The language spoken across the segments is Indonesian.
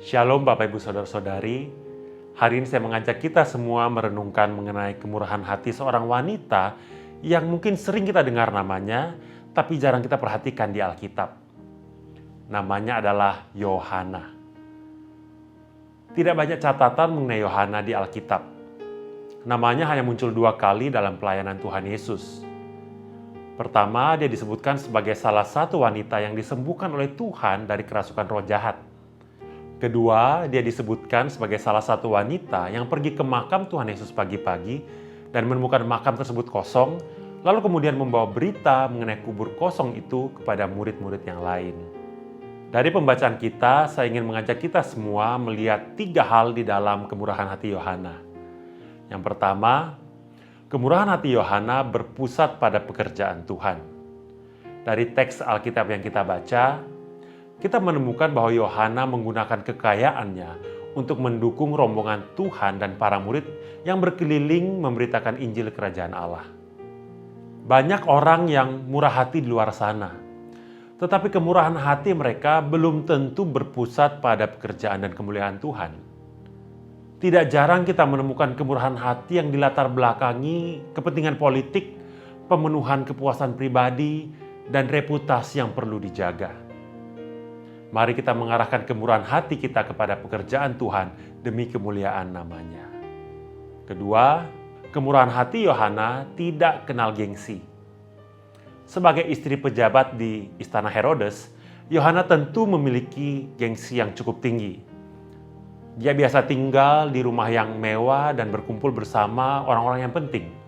Shalom Bapak Ibu Saudara-saudari. Hari ini saya mengajak kita semua merenungkan mengenai kemurahan hati seorang wanita yang mungkin sering kita dengar namanya, tapi jarang kita perhatikan di Alkitab. Namanya adalah Yohana. Tidak banyak catatan mengenai Yohana di Alkitab. Namanya hanya muncul 2 kali dalam pelayanan Tuhan Yesus. Pertama, dia disebutkan sebagai salah satu wanita yang disembuhkan oleh Tuhan dari kerasukan roh jahat. Kedua, dia disebutkan sebagai salah satu wanita yang pergi ke makam Tuhan Yesus pagi-pagi dan menemukan makam tersebut kosong, lalu kemudian membawa berita mengenai kubur kosong itu kepada murid-murid yang lain. Dari pembacaan kita, saya ingin mengajak kita semua melihat 3 hal di dalam kemurahan hati Yohana. Yang pertama, kemurahan hati Yohana berpusat pada pekerjaan Tuhan. Dari teks Alkitab yang kita baca, kita menemukan bahwa Yohana menggunakan kekayaannya untuk mendukung rombongan Tuhan dan para murid yang berkeliling memberitakan Injil Kerajaan Allah. Banyak orang yang murah hati di luar sana, tetapi kemurahan hati mereka belum tentu berpusat pada pekerjaan dan kemuliaan Tuhan. Tidak jarang kita menemukan kemurahan hati yang dilatar belakangi kepentingan politik, pemenuhan kepuasan pribadi, dan reputasi yang perlu dijaga. Mari kita mengarahkan kemurahan hati kita kepada pekerjaan Tuhan demi kemuliaan namanya. Kedua, kemurahan hati Yohana tidak kenal gengsi. Sebagai istri pejabat di istana Herodes, Yohana tentu memiliki gengsi yang cukup tinggi. Dia biasa tinggal di rumah yang mewah dan berkumpul bersama orang-orang yang penting.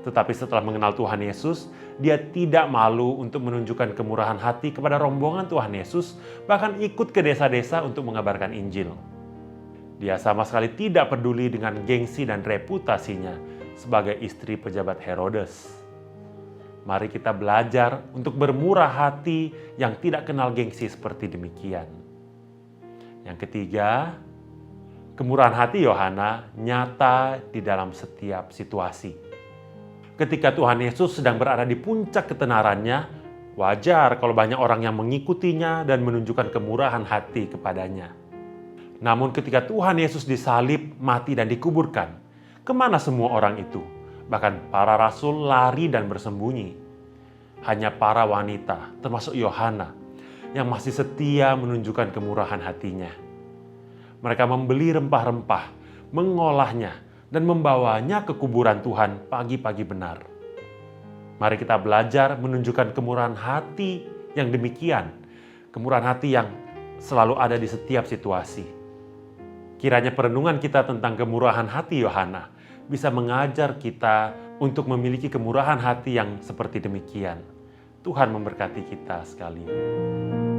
Tetapi setelah mengenal Tuhan Yesus, dia tidak malu untuk menunjukkan kemurahan hati kepada rombongan Tuhan Yesus, bahkan ikut ke desa-desa untuk mengabarkan Injil. Dia sama sekali tidak peduli dengan gengsi dan reputasinya sebagai istri pejabat Herodes. Mari kita belajar untuk bermurah hati yang tidak kenal gengsi seperti demikian. Yang ketiga, kemurahan hati Yohana nyata di dalam setiap situasi. Ketika Tuhan Yesus sedang berada di puncak ketenarannya, wajar kalau banyak orang yang mengikutinya dan menunjukkan kemurahan hati kepadanya. Namun ketika Tuhan Yesus disalib, mati dan dikuburkan, kemana semua orang itu? Bahkan para rasul lari dan bersembunyi. Hanya para wanita, termasuk Yohana, yang masih setia menunjukkan kemurahan hatinya. Mereka membeli rempah-rempah, mengolahnya, dan membawanya ke kuburan Tuhan pagi-pagi benar. Mari kita belajar menunjukkan kemurahan hati yang demikian, kemurahan hati yang selalu ada di setiap situasi. Kiranya perenungan kita tentang kemurahan hati Yohana bisa mengajar kita untuk memiliki kemurahan hati yang seperti demikian. Tuhan memberkati kita sekalian.